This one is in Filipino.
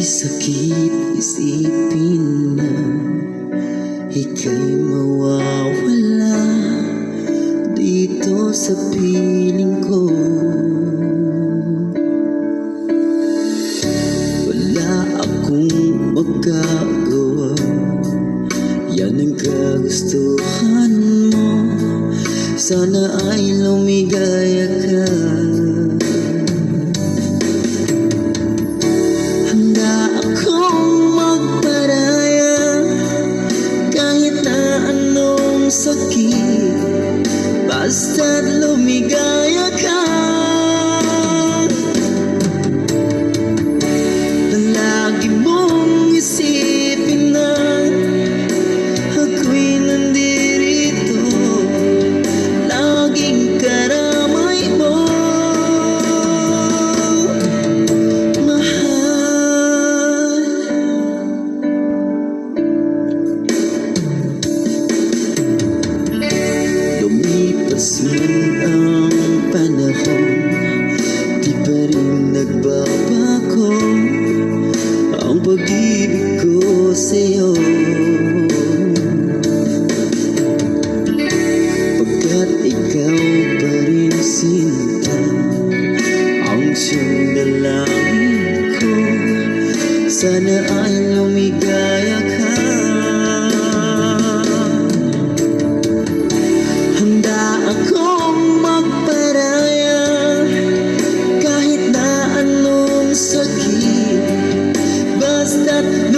sakit isipin na ika'y mawawala dito sa piling ko. Wala akong magagawa, yan ang kagustuhan mo. Sana ay lumigaya ka. Handa akong magparaya kahit na anong sakit, basta't lumigaya ka. Lagi mong isipin na ako'y nandirito, laging karamay mo, mahal. Lumipas man ang panahon, di pa rin nagbabago ang pag-ibig ko sa'yo. Pagkat ikaw pa rin sinta, ang siyang dalangin ko. Sana ay lumigaya ka. Handa akong magparaya kahit na anong sakit, basta't